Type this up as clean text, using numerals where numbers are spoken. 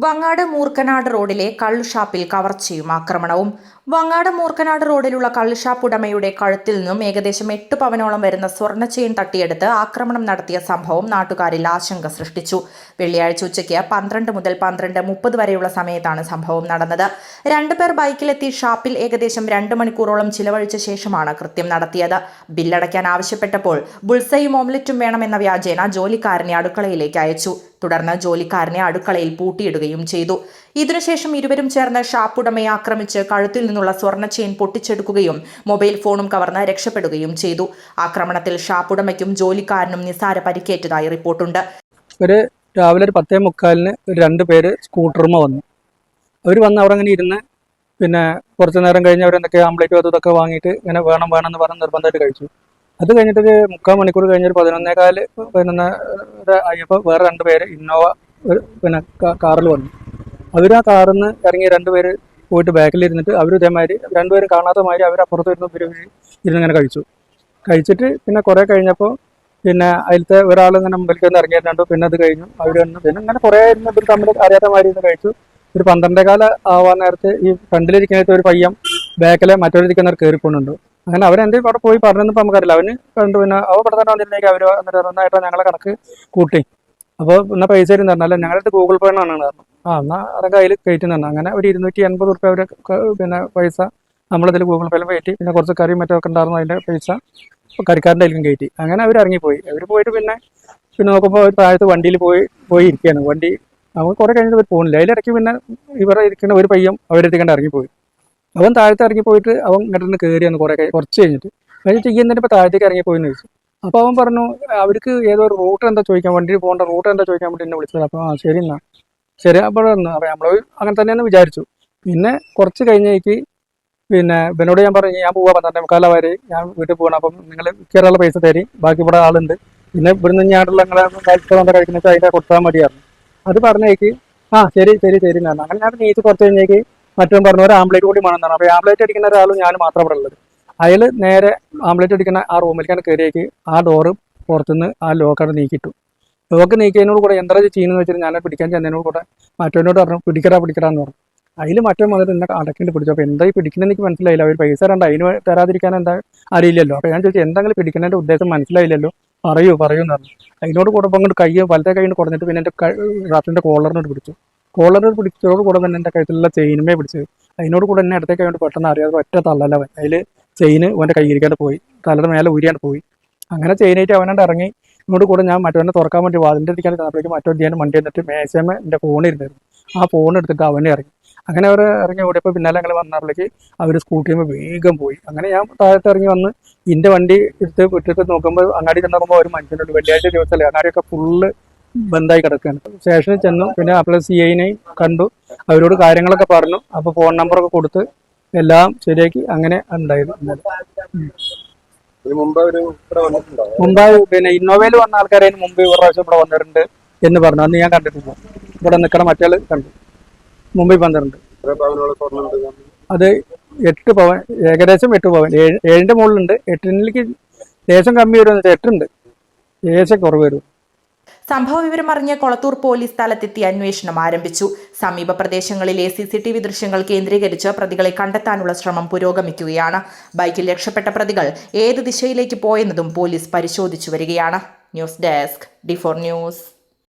വങ്ങാട് മൂർക്കനാട് റോഡിലെ കള്ളുഷാപ്പിൽ കവർച്ചയും ആക്രമണവും. വങ്ങാട് മൂർക്കനാട് റോഡിലുള്ള കള്ളുഷാപ്പ് ഉടമയുടെ കഴുത്തിൽ നിന്നും ഏകദേശം 8 പവനോളം വരുന്ന സ്വർണ്ണ ചെയിൻ തട്ടിയെടുത്ത് ആക്രമണം നടത്തിയ സംഭവം നാട്ടുകാരിൽ ആശങ്ക സൃഷ്ടിച്ചു. വെള്ളിയാഴ്ച ഉച്ചയ്ക്ക് 12 മുതൽ 12:30 വരെയുള്ള സമയത്താണ് സംഭവം നടന്നത്. 2 പേർ ബൈക്കിലെത്തി ഷാപ്പിൽ ഏകദേശം 2 മണിക്കൂറോളം ചിലവഴിച്ച ശേഷമാണ് കൃത്യം നടത്തിയത്. ബില്ലടയ്ക്കാൻ ആവശ്യപ്പെട്ടപ്പോൾ ബുൾസയും ഓംലെറ്റും വേണമെന്ന വ്യാജേന ജോലിക്കാരനെ അടുക്കളയിലേക്ക് അയച്ചു. തുടർന്ന് ജോലിക്കാരനെ അടുക്കളയിൽ പൂട്ടിയിടുകയും ചെയ്തു. ഇതിനുശേഷം ഇരുവരും ചേർന്ന് ഷാപ്പ് ഉടമയെ ആക്രമിച്ച് കഴുത്തിൽ നിന്നുള്ള സ്വർണ്ണ ചെയിൻ പൊട്ടിച്ചെടുക്കുകയും മൊബൈൽ ഫോണും കവർന്ന് രക്ഷപ്പെടുകയും ചെയ്തു. ആക്രമണത്തിൽ ഷാപ്പ് ഉടമയ്ക്കും ജോലിക്കാരനും നിസാര പരിക്കേറ്റതായി റിപ്പോർട്ടുണ്ട്. രാവിലെ 10:45 2 പേര് സ്കൂട്ടറുമ വന്നു. അവർ വന്ന് അവിടെ അങ്ങനെ ഇരുന്ന് പിന്നെ കുറച്ച് നേരം കഴിഞ്ഞ് അവരെന്തൊക്കെ ആംപ്ലേറ്റും ഇതൊക്കെ വാങ്ങിയിട്ട് ഇങ്ങനെ വേണം എന്ന് പറഞ്ഞ് നിർബന്ധമായിട്ട് കഴിച്ചു. അത് കഴിഞ്ഞിട്ടൊരു 3/4 മണിക്കൂർ കഴിഞ്ഞൊരു 11:15 ആയപ്പോൾ വേറെ 2 പേര് ഇന്നോവ പിന്നെ കാറിൽ വന്നു. അവർ ആ കാറിൽ നിന്ന് ഇറങ്ങി 2 പേര് പോയിട്ട് ബാക്കിലിരുന്നിട്ട് അവർ ഇതേമാതിരി 2 പേരും കാണാത്ത മാതിരി അവർ അപ്പുറത്ത് ഇരുന്നിങ്ങനെ കഴിച്ചിട്ട് പിന്നെ കുറേ കഴിഞ്ഞപ്പോൾ പിന്നെ അതിലത്തെ ഒരാൾ ഇങ്ങനെ മുമ്പിലേക്ക് ഒന്ന് ഇറങ്ങിയിട്ടുണ്ടോ. പിന്നെ അത് കഴിഞ്ഞു അവർ വന്നു. പിന്നെ ഇങ്ങനെ കുറേ ഇരുന്ന് ഇവർ തമ്മിൽ അറിയാത്ത മാതിരി ഇരുന്ന് കഴിച്ചു. ഒരു 12:15 ആവാൻ നേരത്ത് ഈ ഫ്രണ്ടിലിരിക്കുന്ന ഒരു പയ്യൻ ബാക്കിലെ മറ്റൊരിരിക്കുന്നവർ കയറിപ്പോണുണ്ട്. അങ്ങനെ അവരെന്തെങ്കിലും അവിടെ പോയി പറഞ്ഞപ്പോൾ നമുക്കറിയില്ല. അവന് കണ്ടു. പിന്നെ അവ ഇവിടെ തന്നെ വന്നിരുന്നേക്ക് അവർ വന്നിട്ട് നന്നായിട്ട് ഞങ്ങളെ കണക്ക് കൂട്ടി. അപ്പോൾ പിന്നെ പൈസ തന്നല്ല, ഞങ്ങളുടെ ഗൂഗിൾ പേ ആണ് പറഞ്ഞു. എന്നാൽ അതൊക്കെ അതിൽ കയറ്റി തന്നെ. അങ്ങനെ ഒരു 280 റുപ്യ അവർ പിന്നെ പൈസ നമ്മളിതിൽ ഗൂഗിൾ പേയിൽ കയറ്റി. പിന്നെ കുറച്ച് കറിയും മറ്റൊക്കെ ഉണ്ടായിരുന്നു, അതിൻ്റെ പൈസ കറിക്കാരൻ്റെ അതിലും കയറ്റി. അങ്ങനെ അവർ ഇറങ്ങിപ്പോയി. അവർ പോയിട്ട് പിന്നെ നോക്കുമ്പോൾ താഴത്ത് വണ്ടിയിൽ പോയി ഇരിക്കുകയാണ്. വണ്ടി നമുക്ക് കുറേ കഴിഞ്ഞിട്ട് അവർ പോകുന്നില്ല. അതിലിടയ്ക്ക് പിന്നെ ഇവരെ ഇരിക്കുന്ന ഒരു പയ്യൻ അവരെത്തിക്കൊണ്ട് ഇറങ്ങിപ്പോയി. അവൻ താഴത്ത് ഇറങ്ങിപ്പോയിട്ട് അവൻ ഇങ്ങോട്ട് കയറിയാണ് കുറച്ച് കഴിഞ്ഞിട്ട് എന്നിട്ട് ഇപ്പോൾ താഴത്തേക്ക് ഇറങ്ങിപ്പോയെന്ന് ചോദിച്ചു. അപ്പോൾ അവൻ പറഞ്ഞു അവർക്ക് ഏതോ ഒരു റൂട്ട് എന്താ ചോദിക്കാൻ, വണ്ടി പോകേണ്ട റൂട്ട് എന്താ ചോദിക്കാൻ വേണ്ടി എന്നെ വിളിച്ചത്. അപ്പോൾ ശരി എന്നാ ശരി അപ്പോൾ നമ്മൾ അങ്ങനെ തന്നെയെന്ന് വിചാരിച്ചു. പിന്നെ കുറച്ച് കഴിഞ്ഞേക്ക് പിന്നെ ഇവനോട് ഞാൻ പറഞ്ഞു ഞാൻ പോവാ 12:45 വരെ ഞാൻ വീട്ടിൽ പോകണം. അപ്പം നിങ്ങൾ കയറാനുള്ള പൈസ തരും, ബാക്കി ഇവിടെ ആളുണ്ട്. പിന്നെ ഇവിടുന്ന് ഞാനുള്ള നിങ്ങളെ കഴിക്കുന്ന അതിൻ്റെ കൊടുത്താൽ മതിയായിരുന്നു. അത് പറഞ്ഞേക്ക് ശരി എന്നാണ്. അങ്ങനെ ഞാൻ നീച്ച് കുറച്ച് കഴിഞ്ഞേക്ക് മറ്റവൻ പറഞ്ഞു ഒരു ആംപ്ലേറ്റ് കൂടി വേണമെന്നാണ്. അപ്പോൾ ആംപ്ലേറ്റ് അടിക്കുന്ന ഒരാളും ഞാനും മാത്രം ഇവിടെ ഉള്ളത്. അയാൾ നേരെ ആംപ്ലേറ്റ് അടിക്കുന്ന ആ റൂമിലേക്കാണ് കയറിയേക്ക് ആ ഡോറ് പുറത്തുനിന്ന് ആ ലോക്കാണ് നീക്കിയിട്ടു. ലോക്ക് നീക്കിയതിനോട് കൂടെ എന്താ ചെയ്യുന്നതെന്ന് വെച്ചാൽ ഞാൻ പിടിക്കാൻ ചെന്നതിനോട് കൂടെ മറ്റവനോട് പറഞ്ഞു പിടിക്കടാന്ന് പറഞ്ഞു. അതിൽ മറ്റവൻ വന്നിട്ട് എന്നെ അടക്കിട്ട് പിടിച്ചു. അപ്പോൾ എന്താ ഈ പിടിക്കുന്നത് എനിക്ക് മനസ്സിലായില്ല. അവർ പൈസ അതിന് തരാതിരിക്കാൻ എന്താ അറിയില്ലല്ലോ. അപ്പോൾ ഞാൻ ചോദിച്ചു എന്തെങ്കിലും പിടിക്കുന്നതിൻ്റെ ഉദ്ദേശം മനസ്സിലായില്ലല്ലോ, പറയൂ എന്ന് പറഞ്ഞു. അതിനോട് കൂടെ അപ്പോൾ അങ്ങോട്ട് വലത്തെ കൈ കുറഞ്ഞിട്ട് പിന്നെ എൻ്റെ റാഫിൻ്റെ കോളറിനോട് പിടിച്ചു. കോളറിനോട് പിടിച്ചതോട് കൂടെ തന്നെ എൻ്റെ കഴുത്തിലുള്ള ചെയിനുമേ പിടിച്ചത്. അതിനോട് കൂടെ എന്നെ അടുത്തേക്ക് വേണ്ടി പെട്ടെന്ന് അറിയാതെ ഒറ്റ തള്ളലവൻ. അതിൽ ചെയിന് അവൻ്റെ കയ്യിരിക്കാണ്ട് പോയി, തലയുടെ മേലെ ഊരിയാണ്ട് പോയി. അങ്ങനെ ചെയിനായിട്ട് അവനോട് ഇറങ്ങി. ഇങ്ങോട്ട് കൂടെ ഞാൻ മറ്റവനെ തുറക്കാൻ വേണ്ടി വാതിൻ്റെ ഇരിക്കാൻ ചെന്നപ്പോഴേക്കും മറ്റൊരു ചെയ്യാൻ വണ്ടി എന്നിട്ട് മേശമ എൻ്റെ ഫോൺ ഇരുന്നായിരുന്നു. ആ ഫോൺ എടുത്തിട്ട് അവനെ ഇറങ്ങി. അങ്ങനെ അവർ ഇറങ്ങി ഓടിയപ്പോൾ പിന്നാലെ ഞങ്ങൾ വന്നപ്പോഴേക്ക് അവർ സ്കൂട്ടിയുമ്പോൾ വേഗം പോയി. അങ്ങനെ ഞാൻ താഴത്ത് ഇറങ്ങി വന്ന് എൻ്റെ വണ്ടി എടുത്ത് വിട്ടിട്ട് നോക്കുമ്പോൾ അങ്ങാടി ചെന്നപ്പോൾ ഒരു മനുഷ്യനുണ്ട്. വെള്ളിയാഴ്ച ദിവസമല്ലേ, അങ്ങാടിയൊക്കെ ഫുള്ള് ബന്ധായി കിടക്കുകയാണ്. സ്റ്റേഷനിൽ ചെന്നു. പിന്നെ അപ്പോൾ CI കണ്ടു, അവരോട് കാര്യങ്ങളൊക്കെ പറഞ്ഞു. അപ്പോൾ ഫോൺ നമ്പറൊക്കെ കൊടുത്ത് എല്ലാം ശരിയാക്കി. അങ്ങനെ ഉണ്ടായത്. മുമ്പ് പിന്നെ ഇന്നോവയിൽ വന്ന ആൾക്കാരെ മുമ്പ് ഒരു പ്രാവശ്യം ഇവിടെ വന്നിട്ടുണ്ട് എന്ന് പറഞ്ഞു. അന്ന് ഞാൻ കണ്ടിട്ടില്ല. ഇവിടെ നിൽക്കണ മറ്റേ കണ്ടു. മുമ്പിൽ വന്നിട്ടുണ്ട്. അത് 8 പവൻ, ഏകദേശം 8 പവൻ. 7ന്റെ മുകളിലുണ്ട്. 8ലേക്ക് ലേശം കമ്മി വരുമെന്ന് വെച്ചാൽ 8 ഉണ്ട്, ലേശം കുറവ് വരും. സംഭവ വിവരം അറിഞ്ഞ കൊളത്തൂർ പോലീസ് സ്ഥലത്തെത്തി അന്വേഷണം ആരംഭിച്ചു. സമീപ പ്രദേശങ്ങളിലെ CCTV ദൃശ്യങ്ങൾ കേന്ദ്രീകരിച്ച് പ്രതികളെ കണ്ടെത്താനുള്ള ശ്രമം പുരോഗമിക്കുകയാണ്. ബൈക്കിൽ രക്ഷപ്പെട്ട പ്രതികൾ ഏത് ദിശയിലേക്ക് പോയെന്നതും പോലീസ് പരിശോധിച്ചു വരികയാണ്. News desk D4 News.